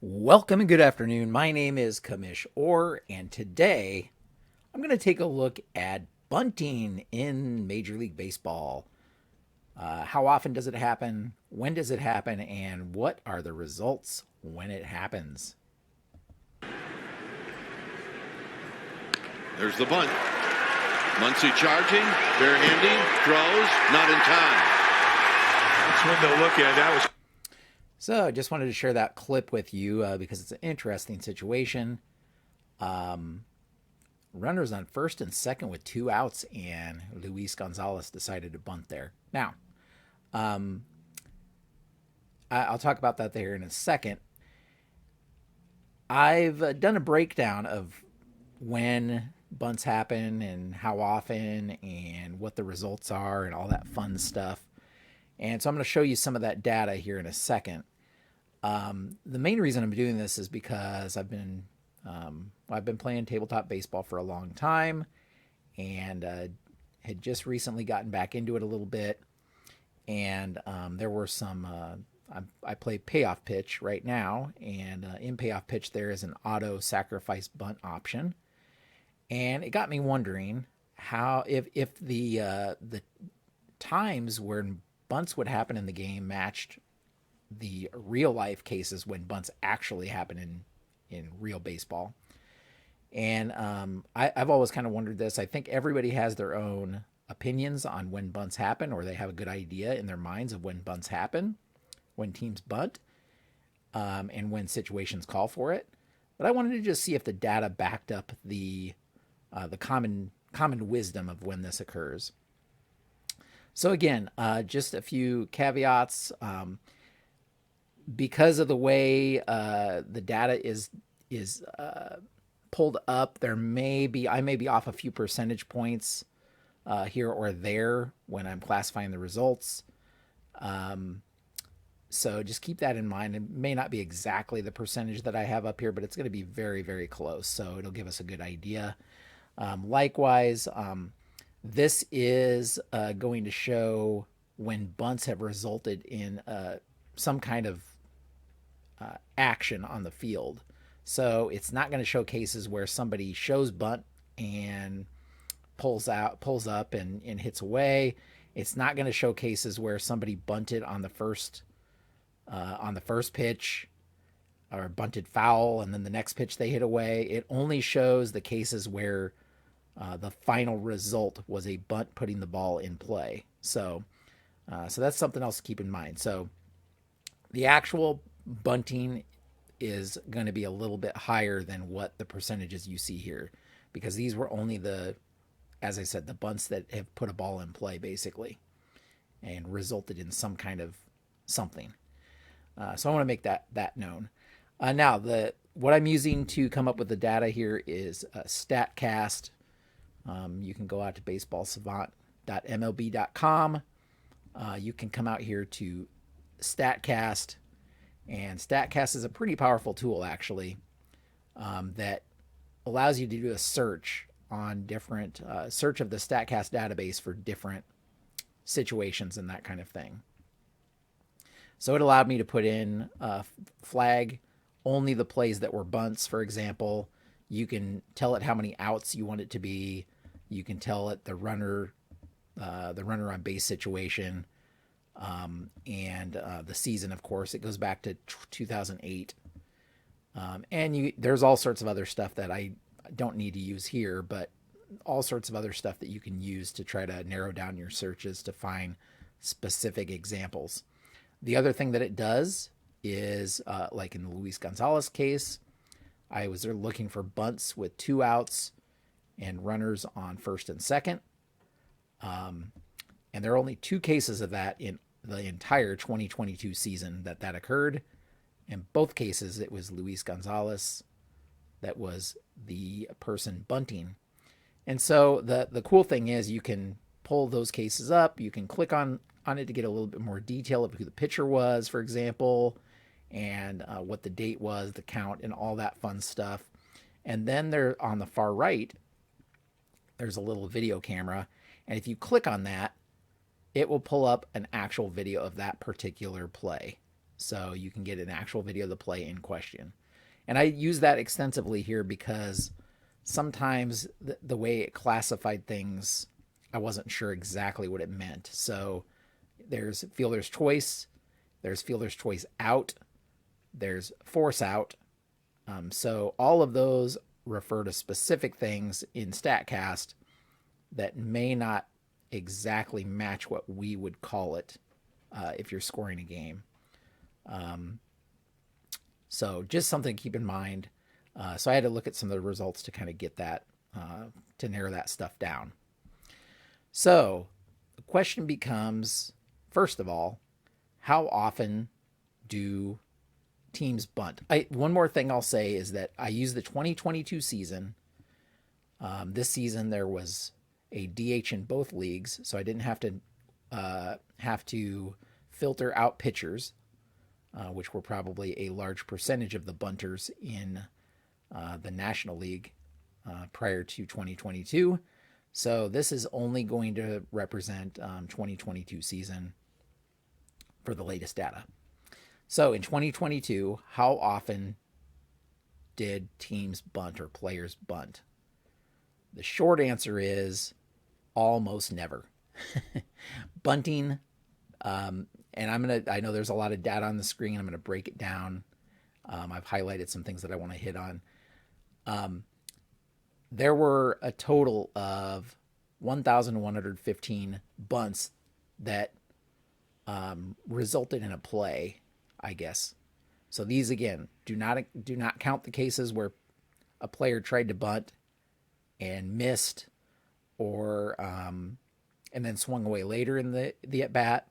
Welcome and good afternoon. My name is Kamish Orr, and today I'm going to take a look at bunting in Major League Baseball. How often does it happen? When does it happen? And what are the results when it happens? There's the bunt. Muncy charging, bare-handing, throws, not in time. That's one to look at. That was. So I just wanted to share that clip with you because it's an interesting situation. Runners on first and second with 2 outs, and Luis Gonzalez decided to bunt there. Now, I'll talk about that there in a second. I've done a breakdown of when bunts happen and how often and what the results are and all that fun stuff. And so I'm going to show you some of that data here in a second. The main reason I'm doing this is because I've been playing tabletop baseball for a long time, and had just recently gotten back into it a little bit. And there were some. I play Payoff Pitch right now, and in Payoff Pitch there is an auto sacrifice bunt option, and it got me wondering how if the times when bunts would happen in the game matched the real life cases when bunts actually happen in real baseball. And I've always kind of wondered this. I think everybody has their own opinions on when bunts happen, or they have a good idea in their minds of when bunts happen, when teams bunt, and when situations call for it. But I wanted to just see if the data backed up the common wisdom of when this occurs. So again, just a few caveats. Because of the way the data is pulled up, I may be off a few percentage points here or there when I'm classifying the results. So just keep that in mind. It may not be exactly the percentage that I have up here, but it's going to be very, very close. So it'll give us a good idea. Likewise, this is going to show when bunts have resulted in some kind of action on the field. So it's not going to show cases where somebody shows bunt and pulls up and hits away. It's not going to show cases where somebody bunted on the first pitch, or bunted foul, and then the next pitch they hit away. It only shows the cases where the final result was a bunt putting the ball in play. So that's something else to keep in mind. So the actual bunting is going to be a little bit higher than what the percentages you see here, because these were only as I said, the bunts that have put a ball in play basically and resulted in some kind of something. So I want to make that known. Now, what I'm using to come up with the data here is StatCast. You can go out to baseballsavant.mlb.com. You can come out here to StatCast. And StatCast is a pretty powerful tool, actually, that allows you to do a search on different search of the StatCast database for different situations and that kind of thing. So it allowed me to put in flag only the plays that were bunts, for example. You can tell it how many outs you want it to be. You can tell it the runner on base situation. And the season, of course, it goes back to 2008. And there's all sorts of other stuff that I don't need to use here, but all sorts of other stuff that you can use to try to narrow down your searches to find specific examples. The other thing that it does is, like in the Luis Gonzalez case, I was there looking for bunts with 2 outs and runners on first and second. And there are only 2 cases of that in the entire 2022 season that occurred. In both cases, it was Luis Gonzalez that was the person bunting. And so the cool thing is you can pull those cases up. You can click on it to get a little bit more detail of who the pitcher was, for example, and what the date was, the count, and all that fun stuff. And then there on the far right, there's a little video camera. And if you click on that, it will pull up an actual video of that particular play. So you can get an actual video of the play in question. And I use that extensively here because sometimes the way it classified things, I wasn't sure exactly what it meant. So there's fielder's choice, there's fielder's choice out, there's force out. So all of those refer to specific things in StatCast that may not exactly match what we would call it if you're scoring a game. So just something to keep in mind. So I had to look at some of the results to kind of get that, to narrow that stuff down. So the question becomes, first of all, how often do teams bunt? One more thing I'll say is that I use the 2022 season. This season there was a DH in both leagues, so I didn't have to filter out pitchers, which were probably a large percentage of the bunters in the National League prior to 2022. So this is only going to represent 2022 season for the latest data. So in 2022, how often did teams bunt or players bunt? The short answer is almost never. Bunting, and I know there's a lot of data on the screen. I'm gonna break it down. I've highlighted some things that I want to hit on. There were a total of 1,115 bunts that resulted in a play, I guess. So these again do not count the cases where a player tried to bunt and missed, or and then swung away later in the at bat.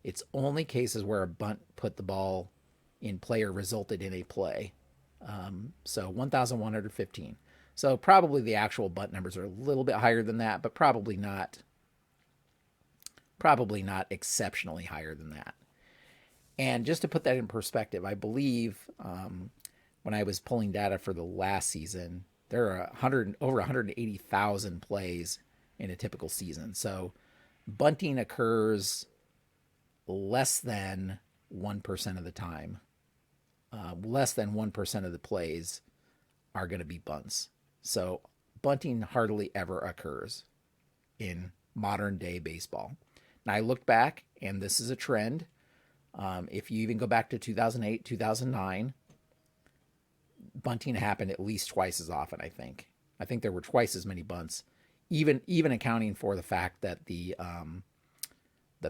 It's only cases where a bunt put the ball in play or resulted in a play. So 1,115. So probably the actual bunt numbers are a little bit higher than that, but probably not exceptionally higher than that. And just to put that in perspective, I believe when I was pulling data for the last season, there are over 180,000 plays in a typical season. So bunting occurs less than 1% of the time. Less than 1% of the plays are going to be bunts. So bunting hardly ever occurs in modern day baseball. Now I looked back, and this is a trend. If you even go back to 2008, 2009, bunting happened at least twice as often, I think. I think there were twice as many bunts, even accounting for the fact that the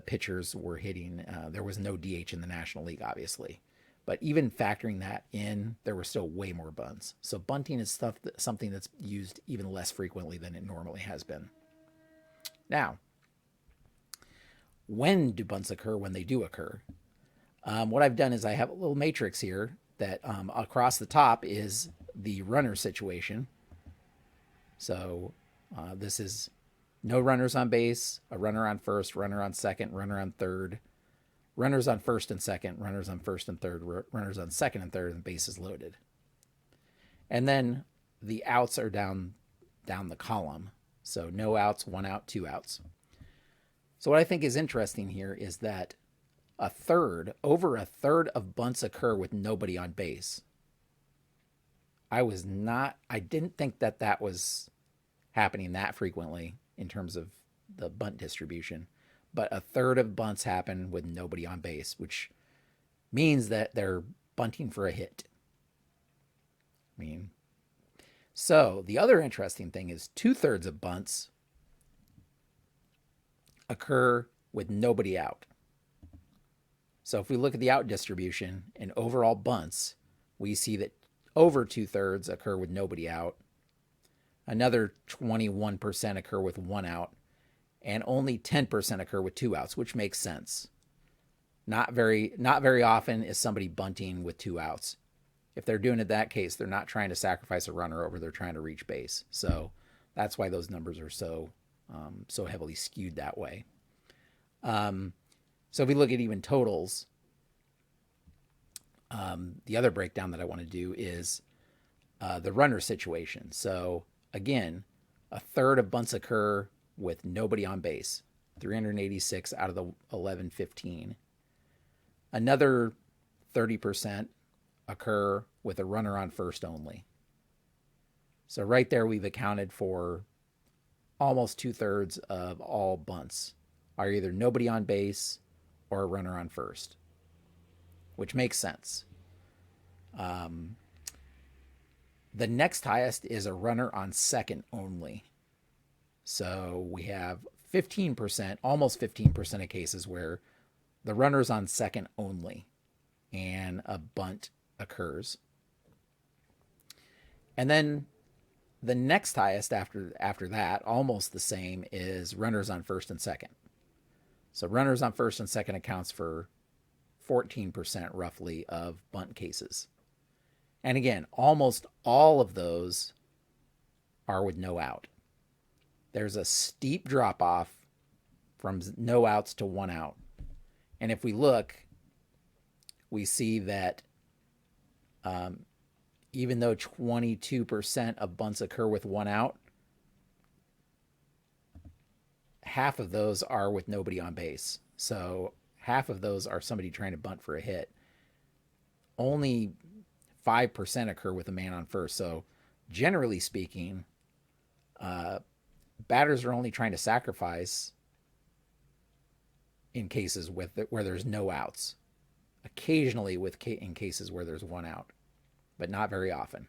pitchers were hitting. There was no DH in the National League, obviously. But even factoring that in, there were still way more bunts. So bunting is something that's used even less frequently than it normally has been. Now, when do bunts occur? When they do occur. What I've done is I have a little matrix here that across the top is the runner situation. So this is no runners on base, a runner on first, runner on second, runner on third, runners on first and second, runners on first and third, runners on second and third, and bases loaded. And then the outs are down the column. So no outs, 1 out, 2 outs. So what I think is interesting here is that over a third of bunts occur with nobody on base. I didn't think that was happening that frequently in terms of the bunt distribution, but a third of bunts happen with nobody on base, which means that they're bunting for a hit. So the other interesting thing is 2/3 of bunts occur with nobody out. So if we look at the out distribution and overall bunts, we see that over 2/3 occur with nobody out. Another 21% occur with 1 out, and only 10% occur with 2 outs, which makes sense. Not very often is somebody bunting with 2 outs. If they're doing it in that case, they're not trying to sacrifice a runner over, they're trying to reach base. So that's why those numbers are so heavily skewed that way. So if we look at even totals, the other breakdown that I want to do is the runner situation. So again, a third of bunts occur with nobody on base, 386 out of the 1115. Another 30% occur with a runner on first only. So right there, we've accounted for almost 2/3 of all bunts are either nobody on base or a runner on first, which makes sense. The next highest is a runner on second only. So we have 15%, almost 15% of cases where the runner's on second only and a bunt occurs. And then the next highest after that, almost the same, is runners on first and second. So runners on first and second accounts for 14% roughly of bunt cases. And again, almost all of those are with no out. There's a steep drop off from no outs to 1 out. And if we look, we see that even though 22% of bunts occur with 1 out, half of those are with nobody on base. So half of those are somebody trying to bunt for a hit. Only 5% occur with a man on first. So generally speaking, batters are only trying to sacrifice in cases where there's no outs. Occasionally in cases where there's 1 out, but not very often.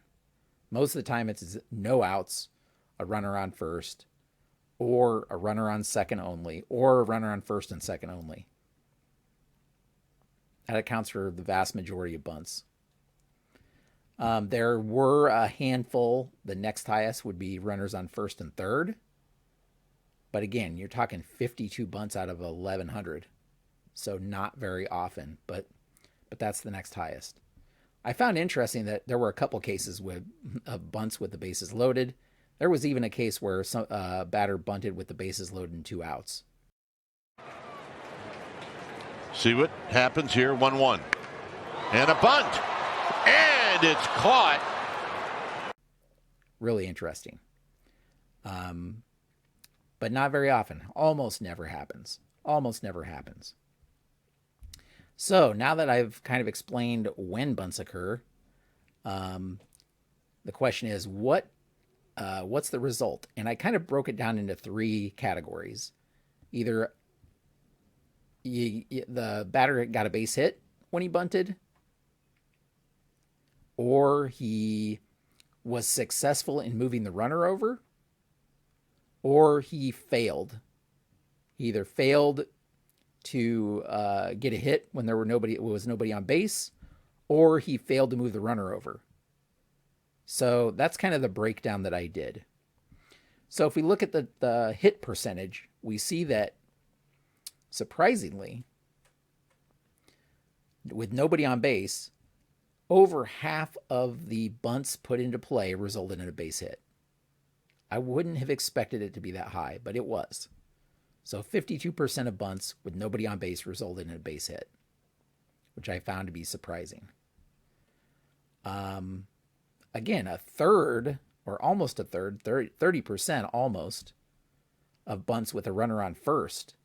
Most of the time it's no outs, a runner on first, or a runner on second only, or a runner on first and second only. That accounts for the vast majority of bunts. There were a handful. The next highest would be runners on first and third. But again, you're talking 52 bunts out of 1,100. So not very often, but that's the next highest. I found interesting that there were a couple cases with bunts with the bases loaded. There was even a case where some batter bunted with the bases loaded and 2 outs. See what happens here. 1-1. And a bunt. And it's caught. Really interesting. But not very often. Almost never happens. Almost never happens. So now that I've kind of explained when bunts occur, the question is what's the result? And I kind of broke it down into 3 categories. Either the batter got a base hit when he bunted, or he was successful in moving the runner over, or he failed. He either failed to get a hit when there was nobody on base, or he failed to move the runner over. So that's kind of the breakdown that I did. So if we look at the hit percentage, we see that surprisingly, with nobody on base, over half of the bunts put into play resulted in a base hit. I wouldn't have expected it to be that high, but it was. So 52% of bunts with nobody on base resulted in a base hit, which I found to be surprising. Again, a third, or almost a third, 30% almost, of bunts with a runner on first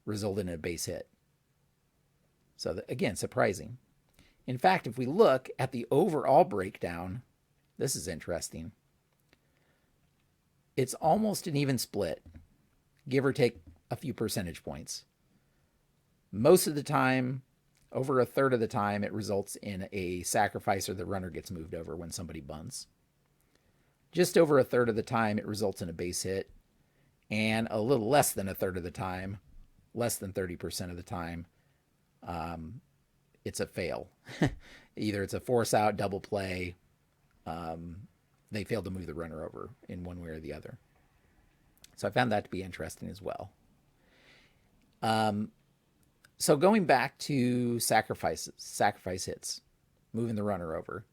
resulted in a base hit. So again, surprising. In fact, if we look at the overall breakdown, this is interesting. It's almost an even split, give or take a few percentage points. Most of the time, over a third of the time, it results in a sacrifice or the runner gets moved over when somebody bunts. Just over a third of the time, it results in a base hit. And a little less than a third of the time, less than 30% of the time, it's a fail. Either it's a force out, double play. They failed to move the runner over in one way or the other. So I found that to be interesting as well. So going back to sacrifice hits, moving the runner over,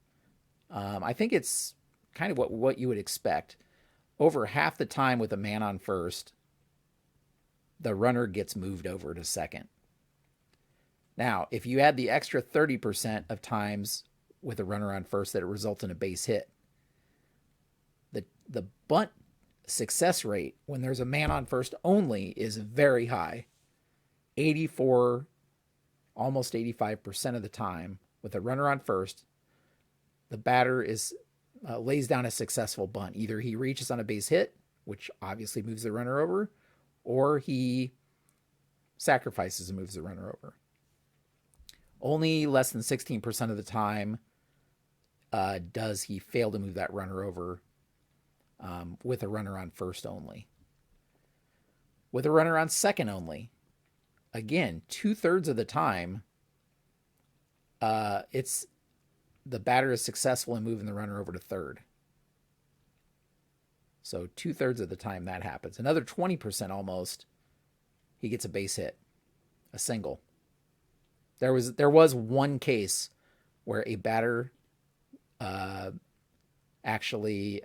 I think it's kind of what you would expect. Over half the time with a man on first, the runner gets moved over to second. Now, if you add the extra 30% of times with a runner on first that it results in a base hit, the bunt success rate when there's a man on first only is very high. 84% almost 85% of the time, with a runner on first, the batter lays down a successful bunt. Either he reaches on a base hit, which obviously moves the runner over, or he sacrifices and moves the runner over. Only less than 16% of the time does he fail to move that runner over with a runner on first only. With a runner on second only, again, 2/3 of the time, it's the batter is successful in moving the runner over to third. So 2/3 of the time that happens. Another 20% almost, he gets a base hit, a single. There was one case where a batter actually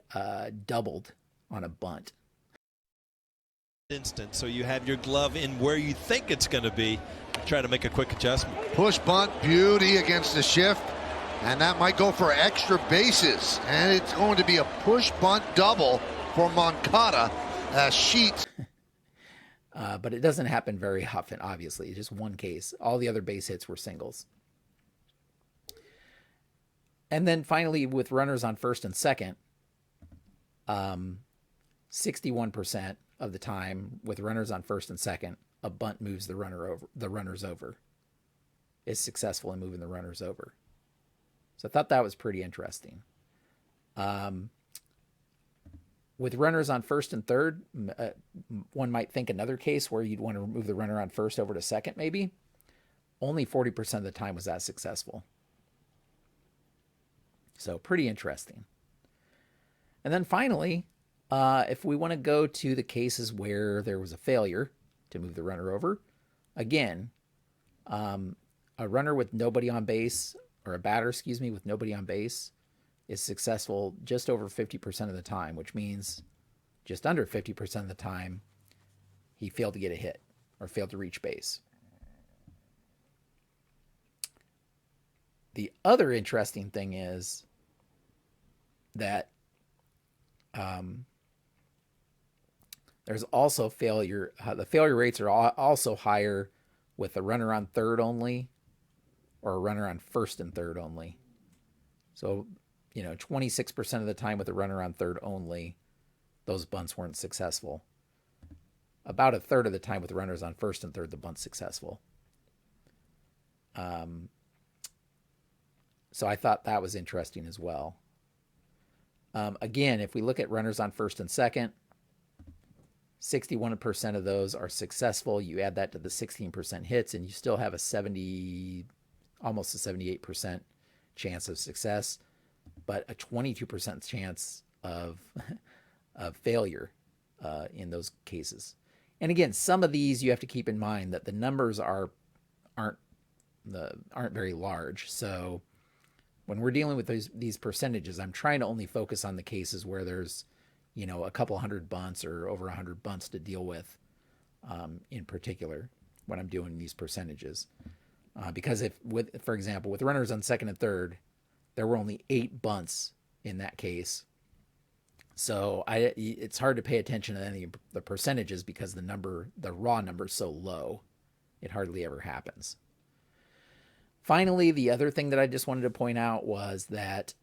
doubled on a bunt. Instant, so you have your glove in where you think it's going to be. Try to make a quick adjustment. Push bunt, beauty against the shift, and that might go for extra bases. And it's going to be a push bunt double for Moncada. Sheets. But it doesn't happen very often, obviously. Just one case. All the other base hits were singles. And then finally, with runners on first and second, 61% of the time with runners on first and second, a bunt moves the runners over. Is successful in moving the runners over. So I thought that was pretty interesting. With runners on first and third, one might think another case where you'd want to move the runner on first over to second, maybe. Only 40% of the time was that successful. So pretty interesting. And then finally, if we want to go to the cases where there was a failure to move the runner over, again, a runner with nobody on base, or a batter, with nobody on base, is successful just over 50% of the time, which means just under 50% of the time he failed to get a hit or failed to reach base. The other interesting thing is that there's also failure. The failure rates are also higher with a runner on third only or a runner on first and third only. So, 26% of the time with a runner on third only, those bunts weren't successful. About a third of the time with runners on first and third, the bunt's successful. So I thought that was interesting as well. Again, if we look at runners on first and second, 61% of those are successful. You add that to the 16% hits, and you still have almost a 78% chance of success, but a 22% chance of failure in those cases. And again, some of these you have to keep in mind that the numbers aren't very large. So when we're dealing with these percentages, I'm trying to only focus on the cases where there's a couple hundred bunts or over 100 bunts to deal with in particular when I'm doing these percentages. Because for example, with runners on second and third, there were only 8 bunts in that case. So it's hard to pay attention to any of the percentages because the raw number is so low. It hardly ever happens. Finally, the other thing that I just wanted to point out was that,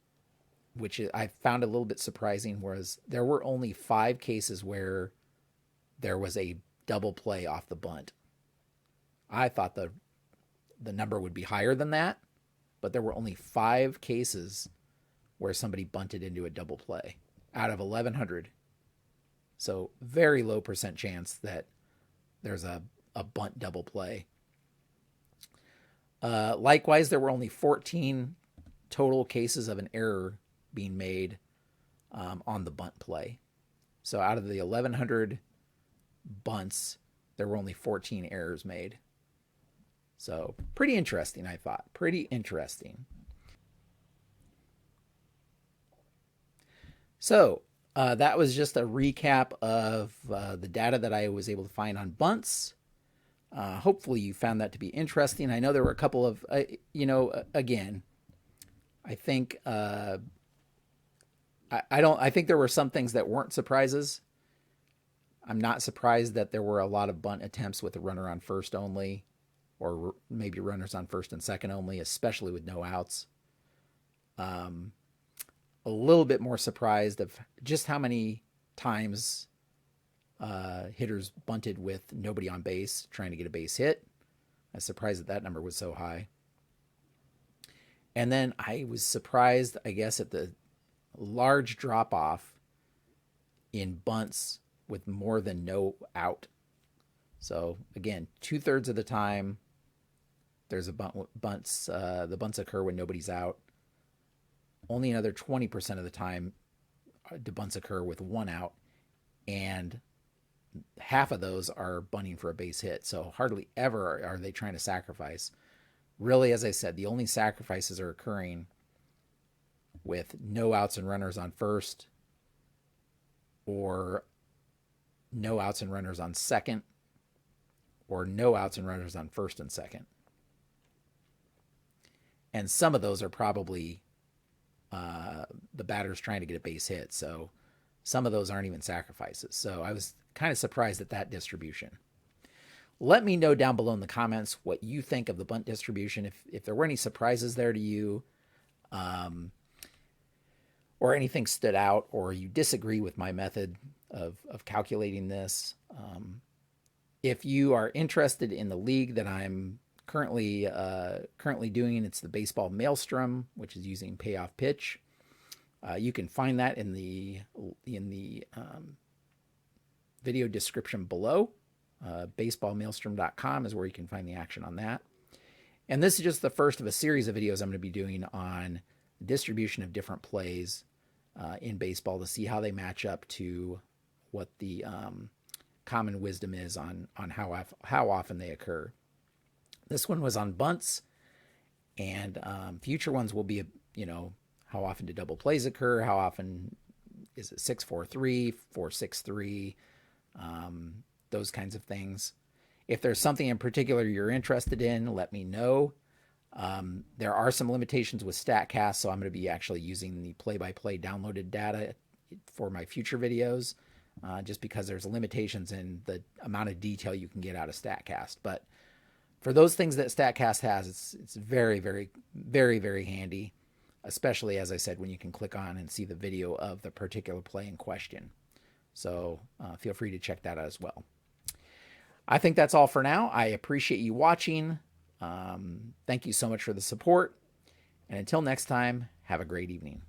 which I found a little bit surprising, was there were only 5 cases where there was a double play off the bunt. I thought the number would be higher than that, but there were only 5 cases where somebody bunted into a double play out of 1,100. So very low percent chance that there's a bunt double play. Likewise, there were only 14 total cases of an error being made on the bunt play. So out of the 1,100 bunts, there were only 14 errors made. So pretty interesting, I thought. Pretty interesting. So that was just a recap of the data that I was able to find on bunts. Hopefully you found that to be interesting. I know there were a couple of, again, I think I think there were some things that weren't surprises. I'm not surprised that there were a lot of bunt attempts with a runner on first only or maybe runners on first and second only, especially with no outs. A little bit more surprised of just how many times hitters bunted with nobody on base trying to get a base hit. I was surprised that number was so high. And then I was surprised, I guess, at the large drop-off in bunts with more than no out. So again, 2/3 of the time there's a bunts. The bunts occur when nobody's out. Only another 20% of the time do bunts occur with one out, and half of those are bunting for a base hit. So hardly ever are they trying to sacrifice. Really, as I said, the only sacrifices are occurring with no outs and runners on first, or no outs and runners on second, or no outs and runners on first and second. And some of those are probably the batter's trying to get a base hit. So some of those aren't even sacrifices. So I was kind of surprised at that distribution. Let me know down below in the comments what you think of the bunt distribution, if there were any surprises there to you, or anything stood out, or you disagree with my method of calculating this. If you are interested in the league that I'm currently doing, it's the Baseball Maelstrom, which is using Payoff Pitch. You can find that in the video description below. Baseballmaelstrom.com is where you can find the action on that. And this is just the first of a series of videos I'm going to be doing on the distribution of different plays in baseball to see how they match up to what the common wisdom is on how often they occur. This one was on bunts, and future ones will be, how often do double plays occur? How often is it 6-4-3, 4-6-3? Those kinds of things. If there's something in particular you're interested in, let me know. There are some limitations with StatCast, so I'm going to be actually using the play-by-play downloaded data for my future videos, just because there's limitations in the amount of detail you can get out of StatCast. But for those things that StatCast has, it's very, very, very, very handy, especially, as I said, when you can click on and see the video of the particular play in question. So feel free to check that out as well. I think that's all for now. I appreciate you watching. Thank you so much for the support. And until next time, have a great evening.